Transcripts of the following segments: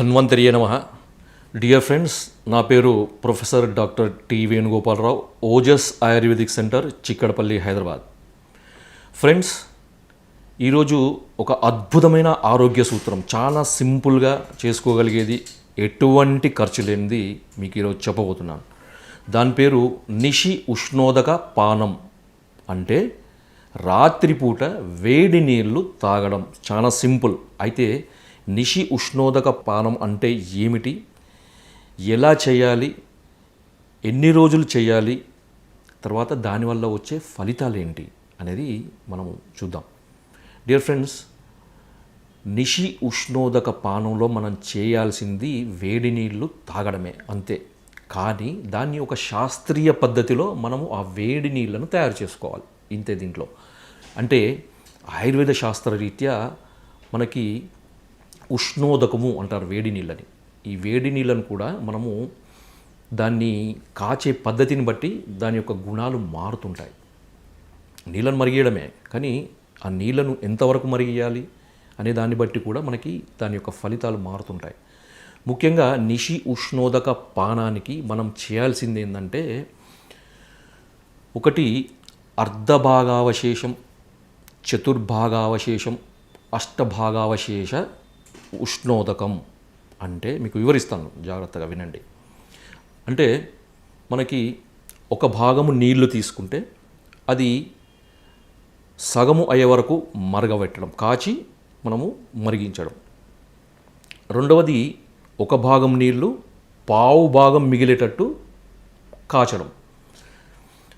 ధన్వంతరియే నమః. Dear friends, నా పేరు professor doctor T Venugopalarao, Ojas ayurvedic centre, Chikkadpally, Hyderabad. Friends, ఈరోజు ఒక అద్భుతమైన ఆరోగ్య సూత్రం, చాలా సింపుల్గా చేసుకోగలిగేది, ఎటువంటి ఖర్చు లేనిది మీకు ఈరోజు చెప్పబోతున్నాను. దాని పేరు నిషి ఉష్ణోదక పానం. అంటే రాత్రిపూట వేడి నీళ్ళు తాగడం. చాలా సింపుల్. అయితే నిషి ఉష్ణోదక పానం అంటే ఏమిటి, ఎలా చేయాలి, ఎన్ని రోజులు చేయాలి, తర్వాత దానివల్ల వచ్చే ఫలితాలు ఏంటి అనేది మనం చూద్దాం. డియర్ ఫ్రెండ్స్, నిషి ఉష్ణోదక పానంలో మనం చేయాల్సింది వేడి నీళ్ళు తాగడమే, అంతే. కానీ దాన్ని ఒక శాస్త్రీయ పద్ధతిలో మనము ఆ వేడి నీళ్ళను తయారు చేసుకోవాలి, ఇంతే. దీంట్లో అంటే ఆయుర్వేద శాస్త్రరీత్యా మనకి ఉష్ణోదకము అంటారు వేడి నీళ్ళని. ఈ వేడి నీళ్ళను కూడా మనము దాన్ని కాచే పద్ధతిని బట్టి దాని యొక్క గుణాలు మారుతుంటాయి. నీళ్ళను మరిగేయడమే, కానీ ఆ నీళ్ళను ఎంతవరకు మరిగేయాలి అనే దాన్ని బట్టి కూడా మనకి దాని యొక్క ఫలితాలు మారుతుంటాయి. ముఖ్యంగా నిషి ఉష్ణోదక పానానికి మనం చేయాల్సింది ఏంటంటే, ఒకటి అర్ధభాగావశేషం, చతుర్భాగావశేషం, అష్టభాగావశేష ఉష్ణోదకం. అంటే మీకు వివరిస్తాను, జాగ్రత్తగా వినండి. అంటే మనకి ఒక భాగము నీళ్లు తీసుకుంటే అది సగము అయ్యే వరకు మరగబెట్టడం, కాచి మనము మరిగించడం. రెండవది, ఒక భాగం నీళ్లు పావు భాగం మిగిలేటట్టు కాచడం.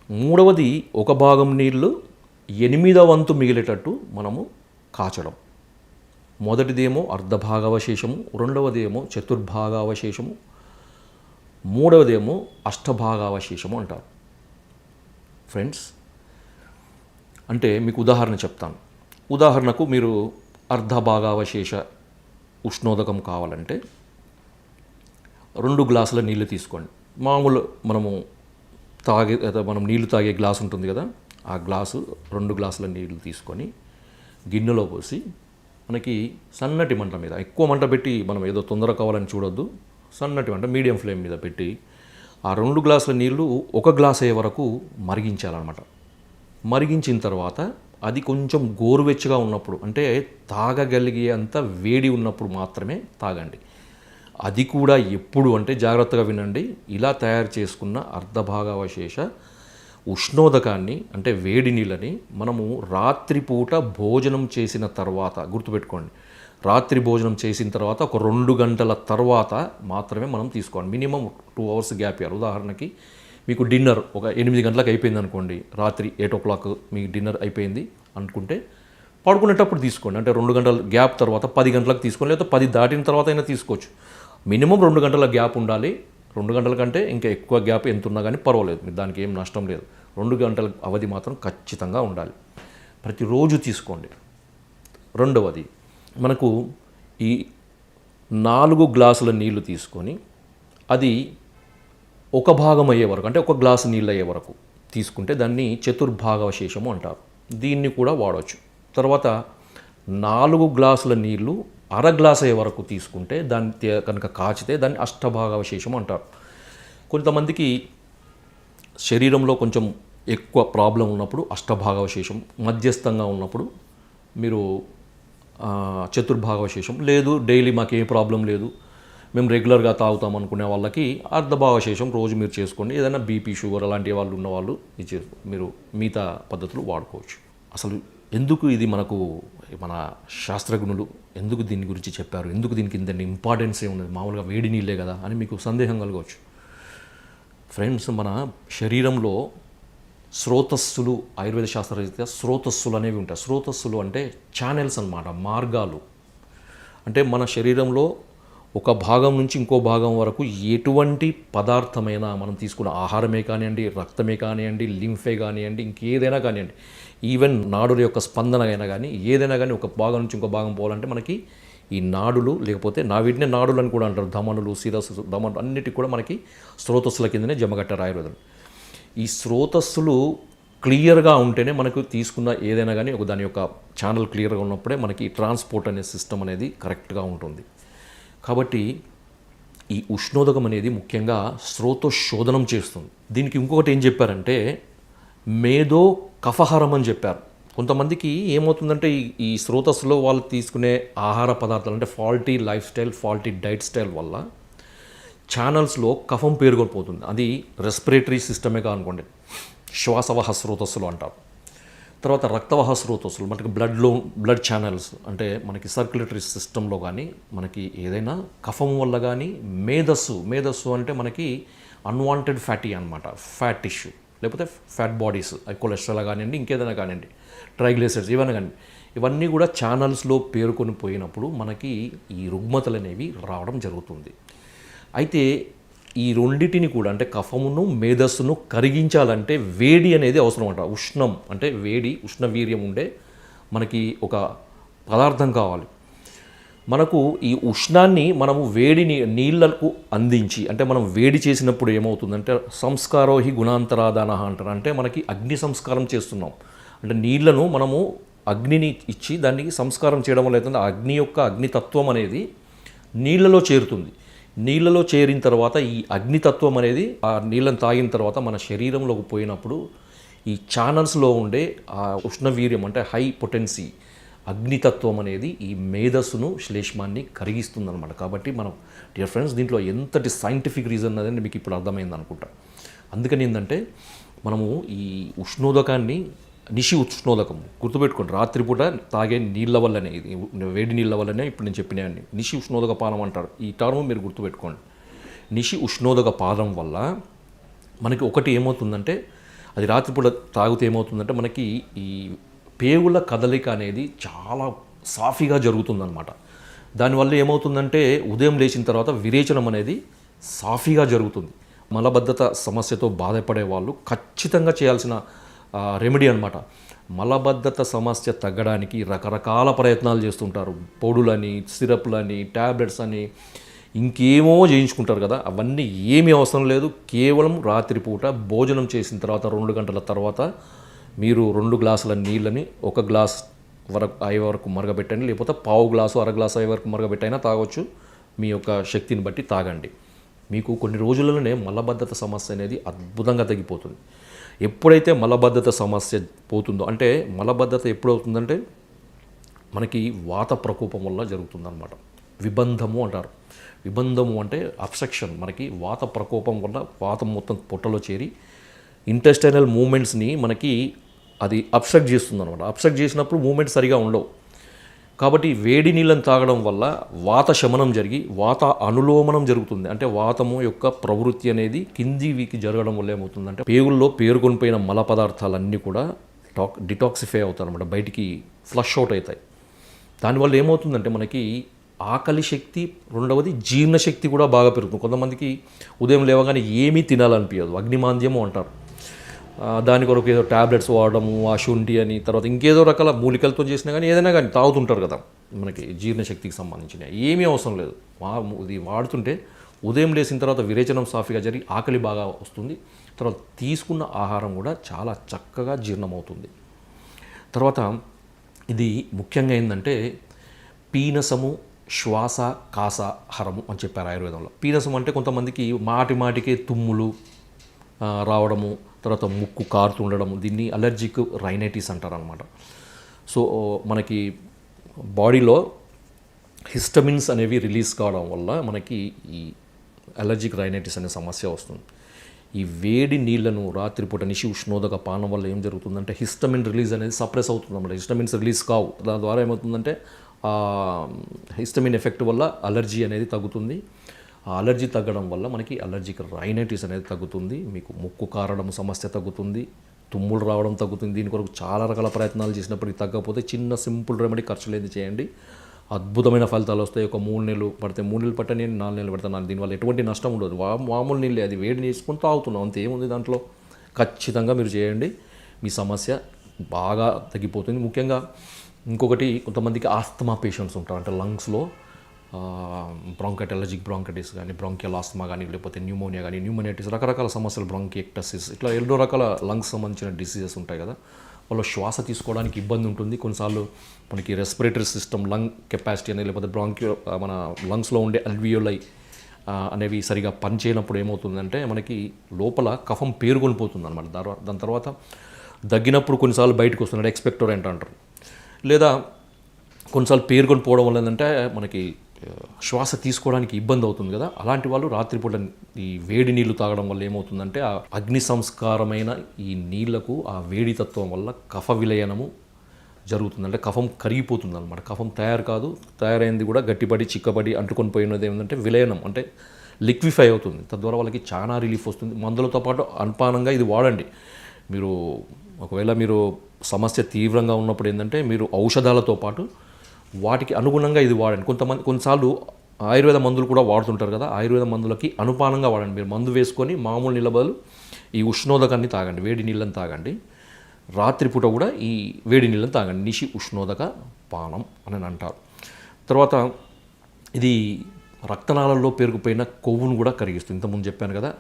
మూడవది, ఒక భాగం నీళ్లు 8వ వంతు మిగిలేటట్టు మనము కాచడం. మొదటిదేమో అర్ధభాగావశేషము, రెండవదేమో చతుర్భాగావశేషము, మూడవదేమో అష్టభాగావశేషము అంటారు. ఫ్రెండ్స్, అంటే మీకు ఉదాహరణ చెప్తాను. ఉదాహరణకు మీరు అర్ధభాగావశేష ఉష్ణోదకం కావాలంటే 2 గ్లాసుల నీళ్ళు తీసుకోండి. మామూలు మనం నీళ్లు తాగే గ్లాసు ఉంటుంది కదా, ఆ గ్లాసు 2 గ్లాసుల నీళ్ళు తీసుకొని గిన్నెలో పోసి, మనకి సన్నటి మంట మీద, ఎక్కువ మంట పెట్టి మనం ఏదో తొందర కావాలని చూడొద్దు, సన్నటి మంట, మీడియం ఫ్లేమ్ మీద పెట్టి ఆ 2 గ్లాసుల నీళ్ళు 1 గ్లాస్ అయ్యే వరకు మరిగించాలన్నమాట. మరిగించిన తర్వాత అది కొంచెం గోరువెచ్చగా ఉన్నప్పుడు, అంటే తాగగలిగే అంత వేడి ఉన్నప్పుడు మాత్రమే తాగండి. అది కూడా ఎప్పుడు అంటే, జాగ్రత్తగా వినండి, ఇలా తయారు చేసుకున్న అర్ధభాగావశేష ఉష్ణోదకాన్ని, అంటే వేడి నీళ్ళని మనము రాత్రిపూట భోజనం చేసిన తర్వాత, గుర్తుపెట్టుకోండి, రాత్రి భోజనం చేసిన తర్వాత ఒక 2 గంటల తర్వాత మాత్రమే మనం తీసుకోవాలి. మినిమం 2 అవర్స్ గ్యాప్ ఇవ్వాలి. ఉదాహరణకి మీకు డిన్నర్ ఒక 8 గంటలకు అయిపోయింది అనుకోండి, రాత్రి 8 o'clock మీకు డిన్నర్ అయిపోయింది అనుకుంటే పడుకునేటప్పుడు తీసుకోండి. అంటే 2 గంటల గ్యాప్ తర్వాత 10 గంటలకు తీసుకోండి, లేదా 10 దాటిన తర్వాత అయినా తీసుకోవచ్చు. మినిమం 2 గంటల గ్యాప్ ఉండాలి. 2 గంటల కంటే ఇంకా ఎక్కువ గ్యాప్ ఎంత ఉన్నా కానీ పర్వాలేదు, మీరు దానికి ఏం నష్టం లేదు. 2 గంటల అవధి మాత్రం ఖచ్చితంగా ఉండాలి. ప్రతిరోజు తీసుకోండి. రెండవది, మనకు ఈ 4 గ్లాసుల నీళ్లు తీసుకొని అది 1 భాగం అయ్యే వరకు, అంటే 1 గ్లాసు నీళ్ళు అయ్యే వరకు తీసుకుంటే దాన్ని చతుర్భాగావశేషము అంటారు. దీన్ని కూడా వాడవచ్చు. తర్వాత 4 గ్లాసుల నీళ్లు 1/2 గ్లాస్ అయ్యే వరకు తీసుకుంటే దాన్ని కనుక కాచితే దాన్ని అష్టభాగావశేషం అంటారు. కొంతమందికి శరీరంలో కొంచెం ఎక్కువ ప్రాబ్లం ఉన్నప్పుడు అష్టభాగావశేషం, మధ్యస్థంగా ఉన్నప్పుడు మీరు చతుర్భాగావశేషం, లేదు డైలీ మాకు ఏ ప్రాబ్లం లేదు, మేము రెగ్యులర్గా తాగుతాం అనుకునే వాళ్ళకి అర్ధభాగావశేషం రోజు మీరు చేసుకోండి. ఏదైనా బీపీ, షుగర్ అలాంటి వాళ్ళు ఉన్నవాళ్ళు మీరు మిగతా పద్ధతులు వాడుకోవచ్చు. అసలు ఎందుకు ఇది మన శాస్త్రజ్ఞులు ఎందుకు దీని గురించి చెప్పారు, ఎందుకు దీనికి ఇంత ఇంపార్టెన్స్ ఏమున్నది, మామూలుగా వేడి నీళ్ళే కదా అని మీకు సందేహం కలగవచ్చు. ఫ్రెండ్స్, మన శరీరంలో స్రోతస్సులు, ఆయుర్వేద శాస్త్రరీత్యా స్రోతస్సులు అనేవి ఉంటాయి. స్రోతస్సులు అంటే ఛానల్స్ అన్నమాట, మార్గాలు. అంటే మన శరీరంలో ఒక భాగం నుంచి ఇంకో భాగం వరకు ఎటువంటి పదార్థమైనా, మనం తీసుకున్న ఆహారమే కానివ్వండి, రక్తమే కానివ్వండి, లింఫే కానివ్వండి, ఇంకేదైనా కానివ్వండి, ఈవెన్ నాడుల యొక్క స్పందన అయినా కానీ, ఏదైనా కానీ ఒక భాగం నుంచి ఇంకో భాగం పోవాలంటే మనకి ఈ నాడులు, లేకపోతే వీటినే నాడులు అని కూడా అంటారు, ధమనులు, శిరస్సు, ధమనులు అన్నిటికీ కూడా మనకి స్రోతస్సుల కిందనే జమగట్టారు ఆయుర్వేదం. ఈ స్రోతస్సులు క్లియర్గా ఉంటేనే మనకు తీసుకున్న ఏదైనా కానీ దాని యొక్క ఛానల్ క్లియర్గా ఉన్నప్పుడే మనకి ట్రాన్స్పోర్ట్ అనే సిస్టమ్ అనేది కరెక్ట్గా ఉంటుంది. కాబట్టి ఈ ఉష్ణోదకం అనేది ముఖ్యంగా స్రోతోశోధనం చేస్తుంది. దీనికి ఇంకొకటి ఏం చెప్పారంటే మేధో కఫహరం అని చెప్పారు. కొంతమందికి ఏమవుతుందంటే ఈ స్రోతస్సులో వాళ్ళు తీసుకునే ఆహార పదార్థాలు అంటే faulty life style, faulty diet style వల్ల ఛానల్స్లో కఫం పేరుకొనిపోతుంది. అది రెస్పిరేటరీ సిస్టమే కానుకోండి, శ్వాసవాహ స్రోతస్సులు అంటారు. తర్వాత రక్తవాహ స్రోతస్సులు మనకి బ్లడ్ ఛానల్స్ అంటే మనకి సర్క్యులేటరీ సిస్టంలో కానీ మనకి ఏదైనా కఫం వల్ల కానీ మేధస్సు అంటే మనకి అన్వాంటెడ్ ఫ్యాటీ అనమాట, ఫ్యాట్ టిష్యూ లేకపోతే ఫ్యాట్ బాడీస్, అవి కొలెస్ట్రాల్ కానివ్వండి, ఇంకేదైనా కానివ్వండి, ట్రైగ్లిసరైడ్స్ ఇవన్నీ కానీ ఇవన్నీ కూడా ఛానల్స్లో పేరుకొని పోయినప్పుడు మనకి ఈ రుగ్మతలు అనేవి రావడం జరుగుతుంది. అయితే ఈ రెండిటిని కూడా అంటే కఫమును మేధస్సును కరిగించాలంటే వేడి అనేది అవసరం అంట. ఉష్ణం అంటే వేడి, ఉష్ణవీర్యం ఉండే మనకి ఒక పదార్థం కావాలి. మనకు ఈ ఉష్ణాన్ని మనము వేడిని నీళ్లకు అందించి అంటే మనం వేడి చేసినప్పుడు ఏమవుతుందంటే సంస్కారోహి గుణాంతరాదాన అంటారు. అంటే మనకి అగ్ని సంస్కారం చేస్తున్నాం అంటే నీళ్లను మనము అగ్నిని ఇచ్చి దానికి సంస్కారం చేయడం వల్ల అవుతుంది. అగ్ని యొక్క అగ్నితత్వం అనేది నీళ్లలో చేరుతుంది. నీళ్ళలో చేరిన తర్వాత ఈ అగ్నితత్వం అనేది ఆ నీళ్ళని తాగిన తర్వాత మన శరీరంలోకి పోయినప్పుడు ఈ ఛానల్స్లో ఉండే ఆ ఉష్ణవీర్యం అంటే హై పొటెన్సీ అగ్నితత్వం అనేది ఈ మేధస్సును, శ్లేష్మాన్ని కరిగిస్తుందన్నమాట. కాబట్టి మనం డియర్ ఫ్రెండ్స్ దీంట్లో ఎంతటి సైంటిఫిక్ రీజన్ అనేది మీకు ఇప్పుడు అర్థమైంది అనుకుంటా. అందుకని ఏంటంటే మనము ఈ ఉష్ణోదకాన్ని నిషి ఉష్ణోదకం గుర్తుపెట్టుకోండి. రాత్రిపూట తాగే నీళ్ళ వల్లనే, ఇది వేడి నీళ్ళ వల్లనే ఇప్పుడు నేను చెప్పినవన్నీ నిషి ఉష్ణోదక పానం అంటారు. ఈ టర్మ్ మీరు గుర్తుపెట్టుకోండి. నిషి ఉష్ణోదక పానం వల్ల మనకి ఒకటి ఏమవుతుందంటే అది రాత్రిపూట తాగితే ఏమవుతుందంటే మనకి ఈ పేగుల కదలిక అనేది చాలా సాఫీగా జరుగుతుందన్నమాట. దానివల్ల ఏమవుతుందంటే ఉదయం లేచిన తర్వాత విరేచనం అనేది సాఫీగా జరుగుతుంది. మలబద్ధత సమస్యతో బాధపడే వాళ్ళు ఖచ్చితంగా చేయాల్సిన రెమెడీ అనమాట. మలబద్ధత సమస్య తగ్గడానికి రకరకాల ప్రయత్నాలు చేస్తుంటారు. పొడులని, సిరప్లని, ట్యాబ్లెట్స్ అని ఇంకేమో చేయించుకుంటారు కదా. అవన్నీ ఏమీ అవసరం లేదు. కేవలం రాత్రిపూట భోజనం చేసిన తర్వాత 2 గంటల తర్వాత మీరు 2 గ్లాసుల నీళ్ళని 1 గ్లాస్ అయ్యే వరకు మరగబెట్టండి, లేకపోతే పావు గ్లాసు, అర గ్లాసు అయ్యే వరకు మరగబెట్టైనా తాగొచ్చు. మీ యొక్క శక్తిని బట్టి తాగండి. మీకు కొన్ని రోజులలోనే మలబద్ధత సమస్య అనేది అద్భుతంగా తగ్గిపోతుంది. ఎప్పుడైతే మలబద్ధత సమస్య పోతుందో అంటే మలబద్ధత ఎప్పుడవుతుందంటే మనకి వాత ప్రకోపం వల్ల జరుగుతుందన్నమాట. విబంధము అంటారు. విబంధము అంటే అబ్స్ట్రక్షన్. మనకి వాత ప్రకోపం వల్ల వాతం మొత్తం పొట్టలో చేరి ఇంటెస్టైనల్ మూమెంట్స్ని మనకి అది అబ్స్ట్రక్ట్ చేస్తుందన్నమాట. అబ్స్ట్రక్ట్ చేసినప్పుడు మూమెంట్స్ సరిగా ఉండవు. కాబట్టి వేడి నీళ్ళని తాగడం వల్ల వాత శమనం జరిగి వాత అనులోమనం జరుగుతుంది. అంటే వాతము యొక్క ప్రవృత్తి అనేది కిందికి జరగడం వల్ల ఏమవుతుందంటే పేగుల్లో పేరుకొని పోయిన మల పదార్థాలన్నీ కూడా డిటాక్సిఫై అవుతాయి అన్నమాట, బయటికి ఫ్లష్ అవుట్ అవుతాయి. దానివల్ల ఏమవుతుందంటే మనకి ఆకలి శక్తి, రెండవది జీర్ణశక్తి కూడా బాగా పెరుగుతుంది. కొంతమందికి ఉదయం లేవగానే ఏమీ తినాలనిపించదు, అగ్నిమాంద్యము అంటారు. దాని కొరకు ఏదో ట్యాబ్లెట్స్ వాడడము, ఆ శుంఠి అని, తర్వాత ఇంకేదో రకాల మూలికలతో చేసినా కానీ ఏదైనా కానీ తాగుతుంటారు కదా. మనకి జీర్ణశక్తికి సంబంధించిన ఏమీ అవసరం లేదు. ఇది వాడుతుంటే ఉదయం లేచిన తర్వాత విరేచనం సాఫీగా జరిగి ఆకలి బాగా వస్తుంది. తర్వాత తీసుకున్న ఆహారం కూడా చాలా చక్కగా జీర్ణమవుతుంది. తర్వాత ఇది ముఖ్యంగా ఏంటంటే పీనసము, శ్వాస కాసహరము అని చెప్పారు ఆయుర్వేదంలో. పీనసం అంటే కొంతమందికి మాటికే తుమ్ములు రావడము, తర్వాత ముక్కు కారుతుండడము, దీన్ని అలర్జిక్ రైనైటిస్ అంటారు అనమాట. సో మనకి బాడీలో హిస్టమిన్స్ అనేవి రిలీజ్ కావడం వల్ల మనకి ఈ అలర్జిక్ రైనైటిస్ అనే సమస్య వస్తుంది. ఈ వేడి నీళ్లను రాత్రిపూట నిషి ఉష్ణోదక పానం వల్ల ఏం జరుగుతుందంటే హిస్టమిన్ రిలీజ్ అనేది సప్రెస్ అవుతుంది అన్నమాట. హిస్టమిన్స్ రిలీజ్ కావు. దాని ద్వారా ఏమవుతుందంటే హిస్టమిన్ ఎఫెక్ట్ వల్ల అలర్జీ అనేది తగ్గుతుంది. ఆ అలర్జీ తగ్గడం వల్ల మనకి అలర్జిక్ రైనైటిస్ అనేది తగ్గుతుంది. మీకు ముక్కు కారడం సమస్య తగ్గుతుంది, తుమ్ములు రావడం తగ్గుతుంది. దీని కొరకు చాలా రకాల ప్రయత్నాలు చేసినప్పటికీ తగ్గకపోతే చిన్న సింపుల్ రెమెడీ ఖర్చు లేని చేయండి, అద్భుతమైన ఫలితాలు వస్తాయి. ఒక 3 నెలలు పడితే 3 నెలలు పట్టని 4 నెలలు పడతాను. దీనివల్ల ఎటువంటి నష్టం ఉండదు. మామూలు నీళ్ళే, అది వేడి చేసుకొని తాగుతున్నాం అంతే, ఏముంది దాంట్లో. ఖచ్చితంగా మీరు చేయండి, మీ సమస్య బాగా తగ్గిపోతుంది. ముఖ్యంగా ఇంకొకటి, కొంతమందికి ఆస్తమా పేషెంట్స్ ఉంటారు. అంటే లంగ్స్లో అలర్జిక్ బ్రాంకైటిస్ కానీ, బ్రాంకియల్ ఆస్తమా కానీ, లేకపోతే న్యూమోనియా కానీ, న్యూమోనైటిస్, రకరకాల సమస్యలు, బ్రాంకియక్టసిస్, ఇట్లా ఎన్నో రకాల లంగ్స్ సంబంధించిన డిసీజెస్ ఉంటాయి కదా. వాళ్ళు శ్వాస తీసుకోవడానికి ఇబ్బంది ఉంటుంది. కొన్నిసార్లు మనకి రెస్పిరేటరీ సిస్టమ్, లంగ్ కెపాసిటీ అనేది, లేకపోతే బ్రాంక్యో మన లంగ్స్లో ఉండే అల్వియోలై అనేవి సరిగా పనిచేయనప్పుడు ఏమవుతుందంటే మనకి లోపల కఫం పేరుకొని పోతుంది అనమాట. దాని తర్వాత దగ్గినప్పుడు కొన్నిసార్లు బయటకు వస్తుంది, ఎక్స్పెక్టోరెంట్ అంటారు. లేదా కొన్నిసార్లు పేరుకొని పోవడం వల్ల ఏంటంటే మనకి శ్వాస తీసుకోవడానికి ఇబ్బంది అవుతుంది కదా. అలాంటి వాళ్ళు రాత్రిపూట ఈ వేడి నీళ్లు తాగడం వల్ల ఏమవుతుందంటే ఆ అగ్ని సంస్కారమైన ఈ నీళ్లకు ఆ వేడి తత్వం వల్ల కఫ విలయనము జరుగుతుంది. అంటే కఫం కరిగిపోతుంది అనమాట. కఫం తయారు కాదు, తయారైంది కూడా గట్టిపడి చిక్కబడి అంటుకొని పోయినది ఏమిటంటే విలయనం, అంటే లిక్విఫై అవుతుంది. తద్వారా వాళ్ళకి చాలా రిలీఫ్ వస్తుంది. మందులతో పాటు అనుపానంగా ఇది వాడండి. మీరు ఒకవేళ మీరు సమస్య తీవ్రంగా ఉన్నప్పుడు ఏంటంటే మీరు ఔషధాలతో పాటు వాటికి అనుగుణంగా ఇది వాడండి. కొన్నిసార్లు ఆయుర్వేద మందులు కూడా వాడుతుంటారు కదా, ఆయుర్వేద మందులకి అనుపానంగా వాడండి. మీరు మందు వేసుకొని మామూలు నీళ్ళ బదులు ఈ ఉష్ణోదకాన్ని తాగండి, వేడి నీళ్ళని తాగండి. రాత్రిపూట కూడా ఈ వేడి నీళ్ళని తాగండి. నిషి ఉష్ణోదక పానం అని అంటారు. తర్వాత ఇది రక్తనాళాల్లో పేరుకుపోయిన కొవ్వును కూడా కరిగిస్తుంది. ఇంతకుముందు చెప్పాను కదా,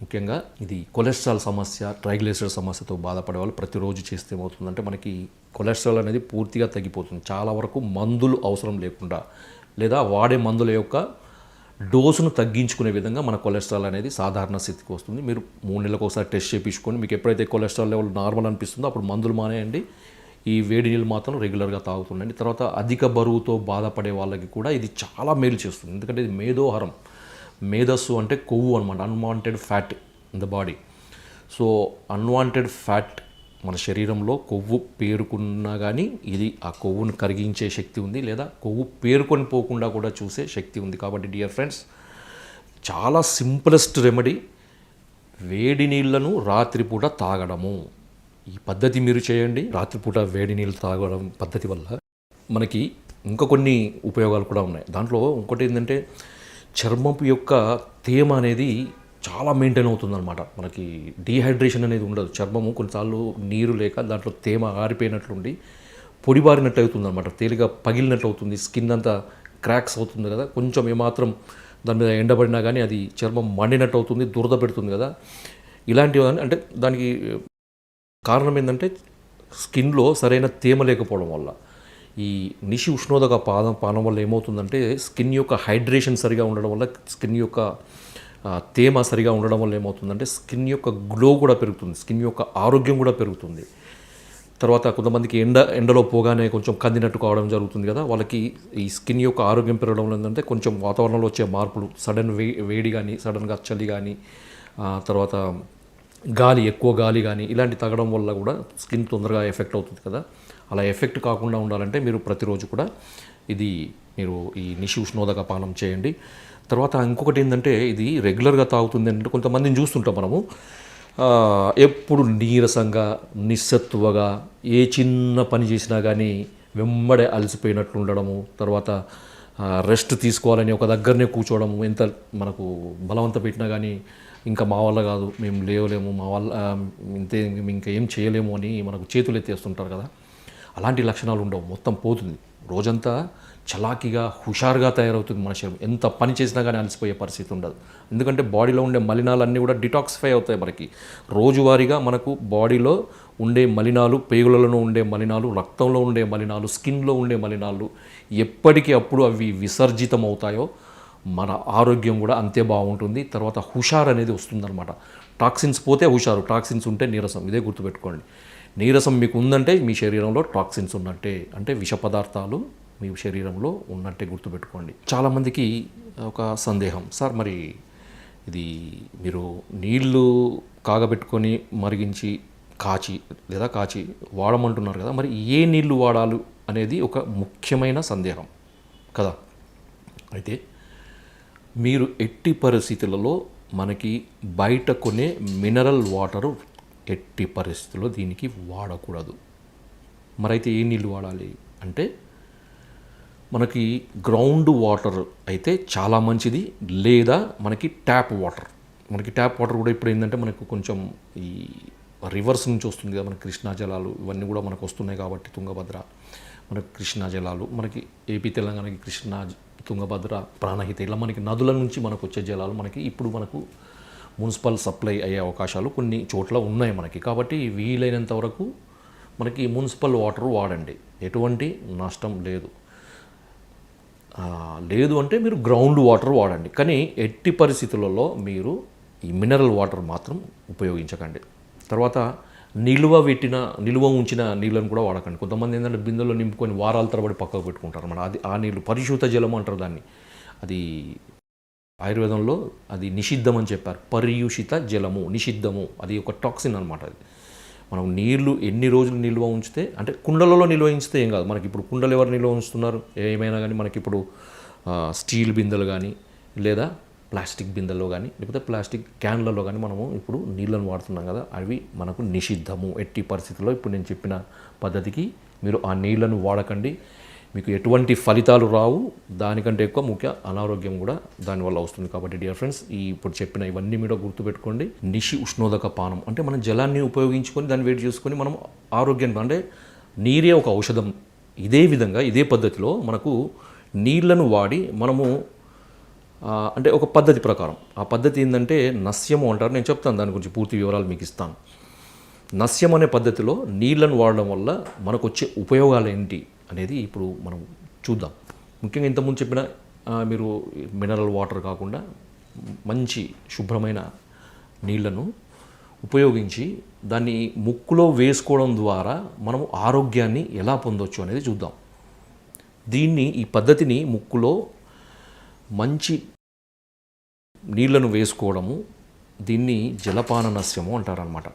ముఖ్యంగా ఇది కొలెస్ట్రాల్ సమస్య, ట్రైగ్లిసరైడ్ సమస్యతో బాధపడే వాళ్ళు ప్రతిరోజు చేస్తే ఏమవుతుందంటే మనకి కొలెస్ట్రాల్ అనేది పూర్తిగా తగ్గిపోతుంది. చాలా వరకు మందులు అవసరం లేకుండా, లేదా వాడే మందుల యొక్క డోసును తగ్గించుకునే విధంగా మన కొలెస్ట్రాల్ అనేది సాధారణ స్థితికి వస్తుంది. మీరు 3 నెలలకు ఒకసారి టెస్ట్ చేయించుకొని మీకు ఎప్పుడైతే కొలెస్ట్రాల్ లెవెల్ నార్మల్ అనిపిస్తుందో అప్పుడు మందులు మానేయండి. ఈ వేడి నీళ్ళు మాత్రం రెగ్యులర్గా తాగుతుండండి. తర్వాత అధిక బరువుతో బాధపడే వాళ్ళకి కూడా ఇది చాలా మేలు చేస్తుంది. ఎందుకంటే ఇది మేధోహారం. మేధస్సు అంటే కొవ్వు అనమాట, unwanted fat in the body. So unwanted fat మన శరీరంలో కొవ్వు పేరుకున్నా కానీ ఇది ఆ కొవ్వును కరిగించే శక్తి ఉంది, లేదా కొవ్వు పేరుకొని పోకుండా కూడా చూసే శక్తి ఉంది. కాబట్టి డియర్ ఫ్రెండ్స్, చాలా సింపులెస్ట్ రెమెడీ వేడి నీళ్లను రాత్రిపూట తాగడము. ఈ పద్ధతి మీరు చేయండి. రాత్రిపూట వేడి నీళ్ళు తాగడం పద్ధతి వల్ల మనకి ఇంకా కొన్ని ఉపయోగాలు కూడా ఉన్నాయి. దాంట్లో ఇంకోటి ఏంటంటే చర్మపు యొక్క తేమ అనేది చాలా మెయింటైన్ అవుతుందన్నమాట. మనకి డీహైడ్రేషన్ అనేది ఉండదు. చర్మము కొన్నిసార్లు నీరు లేక దాంట్లో తేమ ఆరిపోయినట్లుండి పొడిబారినట్టు అవుతుంది అనమాట, తేలిగా పగిలినట్టు అవుతుంది. స్కిన్ అంతా క్రాక్స్ అవుతుంది కదా, కొంచెం ఏమాత్రం దాని మీద ఎండబడినా కానీ అది చర్మం మండినట్టు అవుతుంది, దురద పెడుతుంది కదా. ఇలాంటివి అంటే దానికి కారణం ఏంటంటే స్కిన్లో సరైన తేమ లేకపోవడం వల్ల. ఈ నిషి ఉష్ణోదక పానం వల్ల ఏమవుతుందంటే స్కిన్ యొక్క హైడ్రేషన్ సరిగా ఉండడం వల్ల, స్కిన్ యొక్క తేమ సరిగా ఉండడం వల్ల ఏమవుతుందంటే స్కిన్ యొక్క గ్లో కూడా పెరుగుతుంది, స్కిన్ యొక్క ఆరోగ్యం కూడా పెరుగుతుంది. తర్వాత కొంతమందికి ఎండలో పోగానే కొంచెం కందినట్టు కావడం జరుగుతుంది కదా, వాళ్ళకి ఈ స్కిన్ యొక్క ఆరోగ్యం పెరగడం వల్ల ఏంటంటే కొంచెం వాతావరణంలో వచ్చే మార్పులు, సడన్ వేడి కానీ, సడన్గా చలి కానీ, తర్వాత ఎక్కువ గాలి కానీ ఇలాంటి తగ్గడం వల్ల కూడా స్కిన్ తొందరగా ఎఫెక్ట్ అవుతుంది కదా. అలా ఎఫెక్ట్ కాకుండా ఉండాలంటే మీరు ప్రతిరోజు కూడా మీరు ఈ నిషి ఉష్ణోదక పానం చేయండి. తర్వాత ఇంకొకటి ఏంటంటే ఇది రెగ్యులర్గా తాగుతుంది అంటే కొంతమందిని చూస్తుంటాం మనము, ఎప్పుడు నీరసంగా, నిస్సత్తువగా, ఏ చిన్న పని చేసినా కానీ వెంబడే అలసిపోయినట్లు ఉండడము, తర్వాత రెస్ట్ తీసుకోవాలని ఒక దగ్గరనే కూర్చోవడము, ఎంత మనకు బలవంత పెట్టినా కానీ ఇంకా మా వల్ల కాదు, మేము లేవలేము, మా వల్ల ఇంతే, ఇంకా ఏం చేయలేము అని మనకు చేతులు ఎత్తేస్తుంటారు కదా. అలాంటి లక్షణాలు ఉండవు, మొత్తం పోతుంది. రోజంతా చలాకీగా, హుషారుగా తయారవుతుంది మన శరీరం. ఎంత పని చేసినా కానీ అలసిపోయే పరిస్థితి ఉండదు. ఎందుకంటే బాడీలో ఉండే మలినాలన్నీ కూడా డిటాక్సిఫై అవుతాయి. మనకి రోజువారీగా మనకు బాడీలో ఉండే మలినాలు, పేగులలో ఉండే మలినాలు, రక్తంలో ఉండే మలినాలు, స్కిన్లో ఉండే మలినాలు ఎప్పటికీ అప్పుడు అవి విసర్జితం అవుతాయో మన ఆరోగ్యం కూడా అంతే బాగుంటుంది. తర్వాత హుషారు అనేది వస్తుందన్నమాట. టాక్సిన్స్ పోతే హుషారు, టాక్సిన్స్ ఉంటే నీరసం. ఇదే గుర్తుపెట్టుకోండి. నీరసం మీకు ఉందంటే మీ శరీరంలో టాక్సిన్స్ ఉన్నట్టే, అంటే విష పదార్థాలు మీ శరీరంలో ఉన్నట్టే గుర్తుపెట్టుకోండి. చాలామందికి ఒక సందేహం, సార్ మరి ఇది మీరు నీళ్లు కాగబెట్టుకొని మరిగించి కాచి వాడమంటున్నారు కదా, మరి ఏ నీళ్లు వాడాలి అనేది ఒక ముఖ్యమైన సందేహం కదా. అయితే మీరు ఎట్టి పరిస్థితులలో మనకి బయట కొనే మినరల్ వాటరు ఎట్టి పరిస్థితుల్లో దీనికి వాడకూడదు. మరైతే ఏ నీళ్ళు వాడాలి అంటే మనకి గ్రౌండ్ వాటర్ అయితే చాలా మంచిది, లేదా మనకి ట్యాప్ వాటర్. కూడా ఇప్పుడు ఏంటంటే మనకు కొంచెం ఈ రివర్స్ నుంచి వస్తుంది కదా, మనకి కృష్ణా జలాలు ఇవన్నీ కూడా మనకు వస్తున్నాయి కాబట్టి, తుంగభద్ర, మనకి కృష్ణా జలాలు, మనకి ఏపీ తెలంగాణకి కృష్ణా, తుంగభద్ర, ప్రాణహిత, ఇలా మనకి నదుల నుంచి మనకు వచ్చే జలాలు ఇప్పుడు మనకు మున్సిపల్ సప్లై అయ్యే అవకాశాలు కొన్ని చోట్ల ఉన్నాయి మనకి. కాబట్టి వీలైనంత వరకు మనకి మున్సిపల్ వాటర్ వాడండి, ఎటువంటి నష్టం లేదు. లేదు అంటే మీరు గ్రౌండ్ వాటర్ వాడండి, కానీ ఎట్టి పరిస్థితులలో మీరు ఈ మినరల్ వాటర్ మాత్రం ఉపయోగించకండి. తర్వాత నిల్వ ఉంచిన నీళ్ళను కూడా వాడకండి. కొంతమంది ఏంటంటే బిందెలో నింపుకొని వారాల తరబడి పక్కకు పెట్టుకుంటారు అన్నమాట. అది ఆ నీళ్ళు పరిశుద్ధ జలం అంటారు దాన్ని. అది ఆయుర్వేదంలో అది నిషిద్ధం అని చెప్పారు. పర్యూషిత జలము నిషిద్ధము, అది ఒక టాక్సిన్ అనమాట. అది మనం నీళ్లు ఎన్ని రోజులు నిల్వ ఉంచితే, అంటే కుండలలో నిల్వ ఉంచితే ఏం కాదు. మనకి ఇప్పుడు కుండలు ఎవరు నిల్వ ఉంచుతున్నారు ఏమైనా కానీ, మనకి ఇప్పుడు స్టీల్ బిందెలు కానీ, లేదా ప్లాస్టిక్ బిందెల్లో కానీ, లేకపోతే ప్లాస్టిక్ క్యాన్లలో కానీ మనము ఇప్పుడు నీళ్ళను వాడుతున్నాం కదా, అవి మనకు నిషిద్ధము. ఎట్టి పరిస్థితుల్లో ఇప్పుడు నేను చెప్పిన పద్ధతికి మీరు ఆ నీళ్లను వాడకండి. మీకు ఎటువంటి ఫలితాలు రావు, దానికంటే ఎక్కువ ముఖ్య అనారోగ్యం కూడా దానివల్ల వస్తుంది. కాబట్టి డియర్ ఫ్రెండ్స్, ఇప్పుడు చెప్పిన ఇవన్నీ మీరు గుర్తుపెట్టుకోండి. నిషి ఉష్ణోదక పానం అంటే మనం జలాన్ని ఉపయోగించుకొని దాన్ని వేడి చేసుకొని మనం ఆరోగ్యాన్ని, అంటే నీరే ఒక ఔషధం. ఇదే విధంగా ఇదే పద్ధతిలో మనకు నీళ్లను వాడి మనము అంటే ఒక పద్ధతి ప్రకారం, ఆ పద్ధతి ఏంటంటే నస్యము అంటారు. నేను చెప్తాను దాని గురించి పూర్తి వివరాలు మీకు ఇస్తాను. నస్యం అనే పద్ధతిలో నీళ్లను వాడడం వల్ల మనకు వచ్చే ఉపయోగాలు ఏంటి అనేది ఇప్పుడు మనం చూద్దాం. ముఖ్యంగా ఇంతకుముందు చెప్పిన మీరు మినరల్ వాటర్ కాకుండా మంచి శుభ్రమైన నీళ్లను ఉపయోగించి దాన్ని ముక్కులో వేసుకోవడం ద్వారా మనము ఆరోగ్యాన్ని ఎలా పొందొచ్చు అనేది చూద్దాం. ఈ పద్ధతిని ముక్కులో మంచి నీళ్లను వేసుకోవడము, దీన్ని జలపాన నస్యము అంటారనమాట.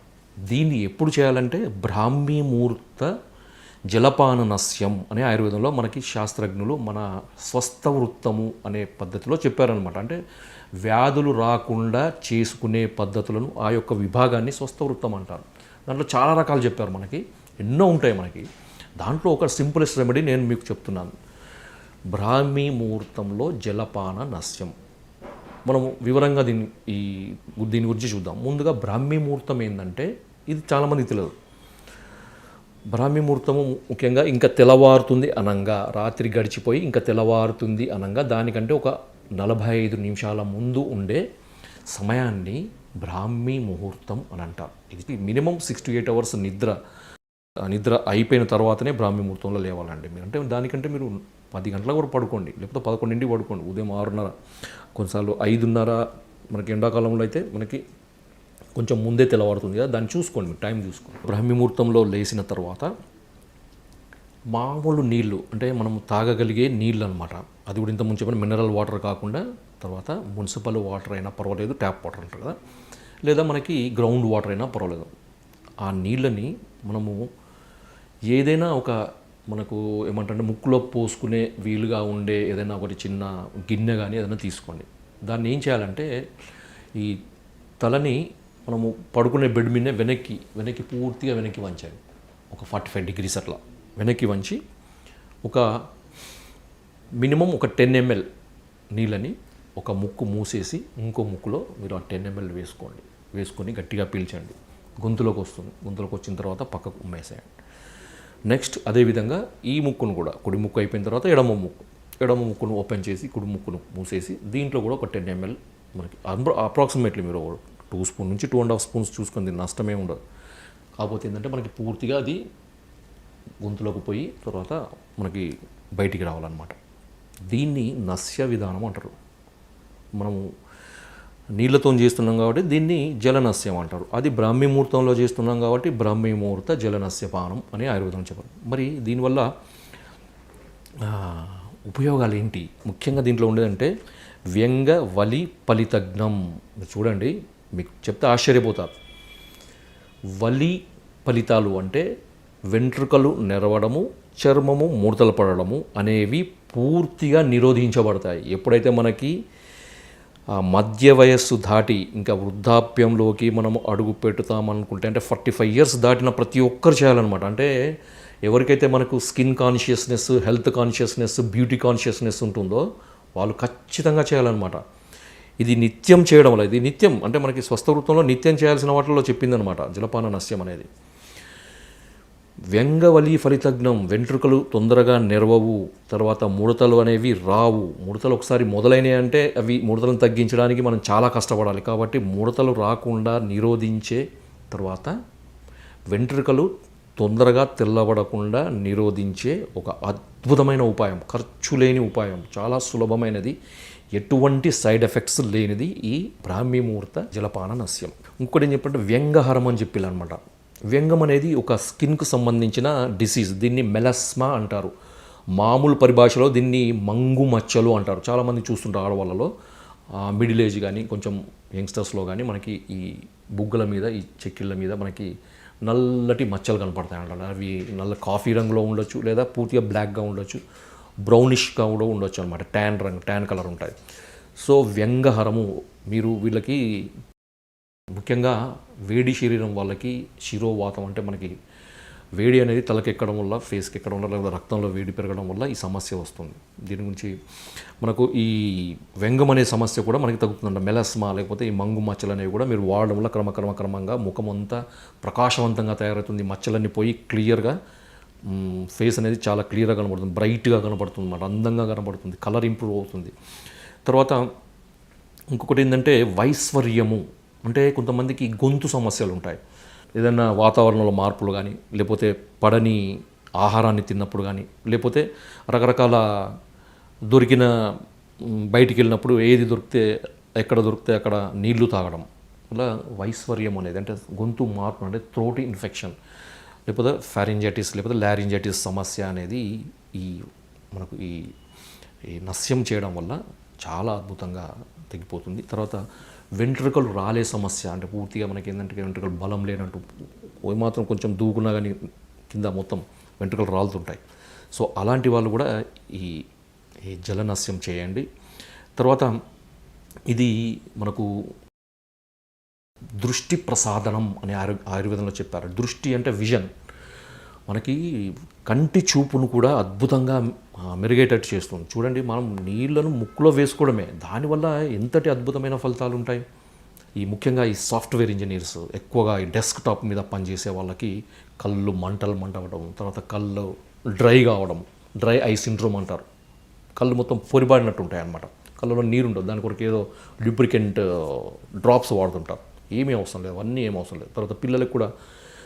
దీన్ని ఎప్పుడు చేయాలంటే బ్రాహ్మీ ముహూర్త జలపాన నస్యం అనే ఆయుర్వేదంలో మనకి శాస్త్రజ్ఞులు మన స్వస్థ వృత్తము అనే పద్ధతిలో చెప్పారనమాట. అంటే వ్యాధులు రాకుండా చేసుకునే పద్ధతులను ఆ యొక్క విభాగాన్ని స్వస్థ వృత్తం అంటారు. దాంట్లో చాలా రకాలు చెప్పారు, మనకి ఎన్నో ఉంటాయి. మనకి దాంట్లో ఒక సింపులెస్ట్ రెమెడీ నేను మీకు చెప్తున్నాను. బ్రాహ్మీ ముహూర్తంలో జలపాన నస్యం. మనము వివరంగా దీని గురించి చూద్దాం. ముందుగా బ్రాహ్మీ ముహూర్తం ఏంటంటే, ఇది చాలామందికి తెలియదు. బ్రాహ్మీ ముహూర్తము ముఖ్యంగా ఇంకా తెల్లవారుతుంది అనంగా, రాత్రి గడిచిపోయి ఇంకా తెల్లవారుతుంది అనంగా దానికంటే ఒక 45 నిమిషాల ముందు ఉండే సమయాన్ని బ్రాహ్మీ ముహూర్తం అని అంటారు. ఇది మినిమం 6 to 8 అవర్స్ నిద్ర అయిపోయిన తర్వాతనే బ్రాహ్మీ ముహూర్తంలో లేవాలండి మీరు. అంటే దానికంటే మీరు 10 గంటలకు కూడా పడుకోండి, లేకపోతే 11 పడుకోండి. ఉదయం 6:30, కొన్నిసార్లు 5:30. మనకి ఎండాకాలంలో అయితే మనకి కొంచెం ముందే తెల్లవారుతుంది కదా, దాన్ని చూసుకోండి, టైం చూసుకోండి. బ్రాహ్మీ ముహూర్తంలో లేచిన తర్వాత మామూలు నీళ్లు, అంటే మనం తాగగలిగే నీళ్ళు అనమాట. అది కూడా ఇంతకుముందు చెప్పిన మినరల్ వాటర్ కాకుండా, తర్వాత మున్సిపల్ వాటర్ అయినా పర్వాలేదు, ట్యాప్ వాటర్ అంటారు కదా, లేదా మనకి గ్రౌండ్ వాటర్ అయినా పర్వాలేదు. ఆ నీళ్ళని మనము ఏదైనా ఒక మనకు ఏమంటే ముక్కులో పోసుకునే వీలుగా ఉండే ఏదైనా ఒకటి చిన్న గిన్నె కానీ ఏదైనా తీసుకోండి. దాన్ని ఏం చేయాలంటే, ఈ తలని మనము పడుకునే బెడ్ మీదనే వెనక్కి పూర్తిగా వెనక్కి వంచాలి. ఒక 45 degrees అట్లా వెనక్కి వంచి ఒక మినిమం ఒక 10 ml నీళ్ళని ఒక ముక్కు మూసేసి ఇంకో ముక్కులో మీరు ఆ 10 ml వేసుకొని గట్టిగా పీల్చండి. గొంతులోకి వస్తుంది. గొంతులోకి వచ్చిన తర్వాత పక్కకు ఉమ్మేసేయండి. నెక్స్ట్ అదేవిధంగా ఈ ముక్కును కూడా, కుడి ముక్కు అయిపోయిన తర్వాత ఎడమ ముక్కును ఓపెన్ చేసి కుడి ముక్కును మూసేసి దీంట్లో కూడా ఒక 10 ml మనకి అప్రాక్సిమేట్లీ మీరు 2 స్పూన్ నుంచి 2.5 స్పూన్స్ చూసుకుంది, నష్టమే ఉండదు. కాకపోతే ఏంటంటే మనకి పూర్తిగా అది గొంతులోకి పోయి తర్వాత మనకి బయటికి రావాలన్నమాట. దీన్ని నస్య విధానం అంటారు. మనము నీళ్ళతో చేస్తున్నాం కాబట్టి దీన్ని జలనస్యం అంటారు. అది బ్రాహ్మీ ముహూర్తంలో చేస్తున్నాం కాబట్టి బ్రాహ్మీ ముహూర్త జలనస్యపానం అని ఆయుర్వేదం చెప్పారు. మరి దీనివల్ల ఉపయోగాలు ఏంటి? ముఖ్యంగా దీంట్లో ఉండేదంటే వ్యంగ వలి ఫలితజ్ఞం. చూడండి, మీకు చెప్తే ఆశ్చర్యపోతారు. వలి ఫలితాలు అంటే వెంట్రుకలు నెరవడము, చర్మము ముడతలు పడడము అనేవి పూర్తిగా నిరోధించబడతాయి. ఎప్పుడైతే మనకి మధ్య వయస్సు దాటి ఇంకా వృద్ధాప్యంలోకి మనము అడుగు పెట్టుతామనుకుంటే, అంటే 45 years దాటిన ప్రతి ఒక్కరు చేయాలన్నమాట. అంటే ఎవరికైతే మనకు skin consciousness, health consciousness, beauty consciousness ఉంటుందో వాళ్ళు ఖచ్చితంగా చేయాలన్నమాట. ఇది నిత్యం చేయడం వల్ల, ఇది నిత్యం అంటే మనకి స్వస్థ వృత్తంలో నిత్యం చేయాల్సిన వాటిలో చెప్పిందనమాట జలపాన నస్యం అనేది. వ్యంగవలి ఫలితజ్ఞం, వెంట్రుకలు తొందరగా నెరవవు, తర్వాత ముడతలు అనేవి రావు. ముడతలు ఒకసారి మొదలైనవి అంటే అవి ముడతలను తగ్గించడానికి మనం చాలా కష్టపడాలి. కాబట్టి ముడతలు రాకుండా నిరోధించే, తర్వాత వెంట్రుకలు తొందరగా తెల్లబడకుండా నిరోధించే ఒక అద్భుతమైన ఉపాయం, ఖర్చు లేని ఉపాయం, చాలా సులభమైనది, ఎటువంటి సైడ్ ఎఫెక్ట్స్ లేనిది ఈ బ్రాహ్మీ ముహూర్త జలపాన నస్యం. ఇంకోటి ఏం చెప్పంటే వ్యంగహరం అని చెప్పిల్లనమాట. వ్యంగం అనేది ఒక స్కిన్కు సంబంధించిన డిసీజ్. దీన్ని మెలస్మా అంటారు. మామూలు పరిభాషలో దీన్ని మంగు మచ్చలు అంటారు. చాలామంది చూస్తుంటారు ఆడవాళ్ళలో మిడిల్ ఏజ్ కానీ కొంచెం యంగ్స్టర్స్లో కానీ మనకి ఈ బుగ్గల మీద, ఈ చెక్కిళ్ళ మీద మనకి నల్లటి మచ్చలు కనపడతాయి అంటారు. అవి నల్ల కాఫీ రంగులో ఉండొచ్చు, లేదా పూర్తిగా బ్లాక్గా ఉండొచ్చు, బ్రౌనిష్గా కూడా ఉండొచ్చు అనమాట. ట్యాన్ కలర్ ఉంటాయి. సో వ్యంగహరము మీరు వీళ్ళకి ముఖ్యంగా వేడి శరీరం వాళ్ళకి శిరోవాతం అంటే మనకి వేడి అనేది తలకి ఎక్కడం వల్ల, ఫేస్కి ఎక్కడం వల్ల, లేదా రక్తంలో వేడి పెరగడం వల్ల ఈ సమస్య వస్తుంది. దీని గురించి మనకు ఈ వ్యంగం అనే సమస్య కూడా మనకి తగ్గుతుందంట. మెలస్మా లేకపోతే ఈ మంగు మచ్చలు అనేవి కూడా మీరు వాడడం వల్ల క్రమంగా ముఖం అంతా ప్రకాశవంతంగా తయారవుతుంది. మచ్చలన్నీ పోయి క్లియర్గా ఫేస్ అనేది చాలా క్లియర్గా కనబడుతుంది, బ్రైట్గా కనబడుతుంది అన్నమాట, అందంగా కనబడుతుంది, కలర్ ఇంప్రూవ్ అవుతుంది. తర్వాత ఇంకొకటి ఏంటంటే వైశ్వర్యము అంటే కొంతమందికి గొంతు సమస్యలు ఉంటాయి. ఏదైనా వాతావరణంలో మార్పులు కానీ, లేకపోతే పడని ఆహారాన్ని తిన్నప్పుడు కానీ, లేకపోతే రకరకాల దొరికిన బయటికి వెళ్ళినప్పుడు ఏది దొరికితే ఎక్కడ దొరికితే అక్కడ నీళ్లు తాగడం వల్ల వైశ్వర్యం అనేది అంటే గొంతు మార్పు అంటే థ్రోట్ ఇన్ఫెక్షన్, లేకపోతే ఫారింజైటిస్ లేకపోతే లారింజైటిస్ సమస్య అనేది ఈ మనకు ఈ నస్యం చేయడం వల్ల చాలా అద్భుతంగా తగ్గిపోతుంది. తర్వాత వెంట్రుకలు రాలే సమస్య అంటే పూర్తిగా మనకి ఏంటంటే వెంట్రుకలు బలం లేనట్టు మాత్రం కొంచెం దూకున్నా కానీ కింద మొత్తం వెంట్రుకలు రాలుతుంటాయి. సో అలాంటి వాళ్ళు కూడా ఈ జలనస్యం చేయండి. తర్వాత ఇది మనకు దృష్టి ప్రసాదనం అని ఆయుర్వేదంలో చెప్పారు. దృష్టి అంటే విజన్, మనకి కంటి చూపును కూడా అద్భుతంగా మెరుగేటట్టు చేస్తుంది. చూడండి, మనం నీళ్లను ముక్కులో వేసుకోవడమే, దానివల్ల ఎంతటి అద్భుతమైన ఫలితాలు ఉంటాయి. ఈ ముఖ్యంగా ఈ సాఫ్ట్వేర్ ఇంజనీర్స్ ఎక్కువగా ఈ డెస్క్ టాప్ మీద పనిచేసే వాళ్ళకి కళ్ళు మంటవడం, తర్వాత కళ్ళు డ్రై కావడం, డ్రై ఐ సిండ్రోమ్ అంటారు. కళ్ళు మొత్తం పొరిబాడినట్టు ఉంటాయి అన్నమాట, కళ్ళలో నీరు ఉండదు. దాని కొరకు ఏదో లూబ్రికెంట్ డ్రాప్స్ వాడుతుంటారు. ఏమీ అవసరం లేదు, అవన్నీ ఏమీ అవసరం లేదు. తర్వాత పిల్లలకు కూడా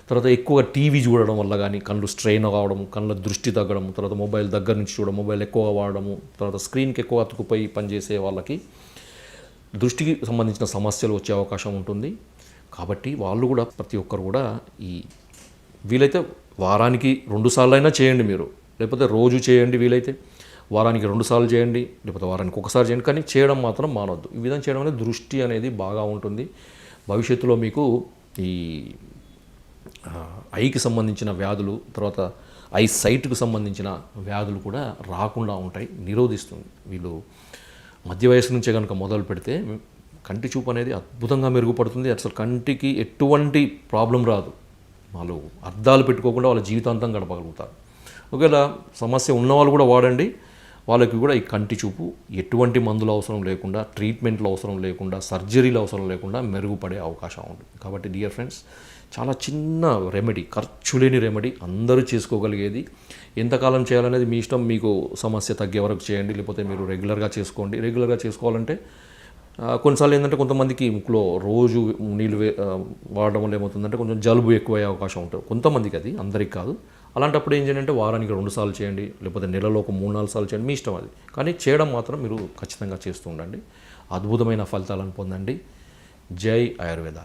తర్వాత ఎక్కువగా టీవీ చూడడం వల్ల కానీ కళ్ళు స్ట్రెయిన్ కావడం, కళ్ళ దృష్టి తగ్గడం, తర్వాత మొబైల్ దగ్గర నుంచి చూడడం, మొబైల్ ఎక్కువగా వాడడము, తర్వాత స్క్రీన్కి ఎక్కువ అతుకుపోయి పనిచేసే వాళ్ళకి దృష్టికి సంబంధించిన సమస్యలు వచ్చే అవకాశం ఉంటుంది. కాబట్టి వాళ్ళు కూడా ప్రతి ఒక్కరు కూడా ఈ వీలైతే వారానికి 2 సార్లు అయినా చేయండి మీరు, లేకపోతే రోజు చేయండి, వీలైతే వారానికి 2 సార్లు చేయండి, లేకపోతే వారానికి 1 సారి చేయండి, కానీ చేయడం మాత్రం మానొద్దు. ఈ విధంగా చేయడం అనేది దృష్టి అనేది బాగా ఉంటుంది. భవిష్యత్తులో మీకు ఈ ఐకి సంబంధించిన వ్యాధులు, తర్వాత ఐ సైట్కు సంబంధించిన వ్యాధులు కూడా రాకుండా ఉంటాయి, నిరోధిస్తుంది. వీళ్ళు మధ్య వయసు నుంచే కనుక మొదలు పెడితే కంటి చూపు అనేది అద్భుతంగా మెరుగుపడుతుంది. అసలు కంటికి ఎటువంటి ప్రాబ్లం రాదు. వాళ్ళు అద్దాలు పెట్టుకోకుండా వాళ్ళ జీవితాంతం గడపగలుగుతారు. ఒకవేళ సమస్య ఉన్నవాళ్ళు కూడా వాడండి, వాళ్ళకి కూడా ఈ కంటి చూపు ఎటువంటి మందులు అవసరం లేకుండా, ట్రీట్మెంట్లు అవసరం లేకుండా, సర్జరీలు అవసరం లేకుండా మెరుగుపడే అవకాశం ఉంది. కాబట్టి డియర్ ఫ్రెండ్స్, చాలా చిన్న రెమెడీ, ఖర్చు లేని రెమెడీ, అందరూ చేసుకోగలిగేది. ఎంతకాలం చేయాలనేది మీ ఇష్టం. మీకు సమస్య తగ్గే వరకు చేయండి, లేకపోతే మీరు రెగ్యులర్గా చేసుకోండి. రెగ్యులర్గా చేసుకోవాలంటే కొన్నిసార్లు ఏంటంటే కొంతమందికి ముక్కులో రోజు నీళ్ళు వాడడం వల్ల ఏమవుతుందంటే కొంచెం జలుబు ఎక్కువయ్యే అవకాశం ఉంటుంది కొంతమందికి, అది అందరికీ కాదు. అలాంటప్పుడు ఏం చేయండి అంటే వారానికి 2 సార్లు చేయండి, లేకపోతే నెలలో ఒక 3-4 సార్లు చేయండి, మీ ఇష్టం అది. కానీ చేయడం మాత్రం మీరు ఖచ్చితంగా చేస్తూ ఉండండి. అద్భుతమైన ఫలితాలను పొందండి. జై ఆయుర్వేద.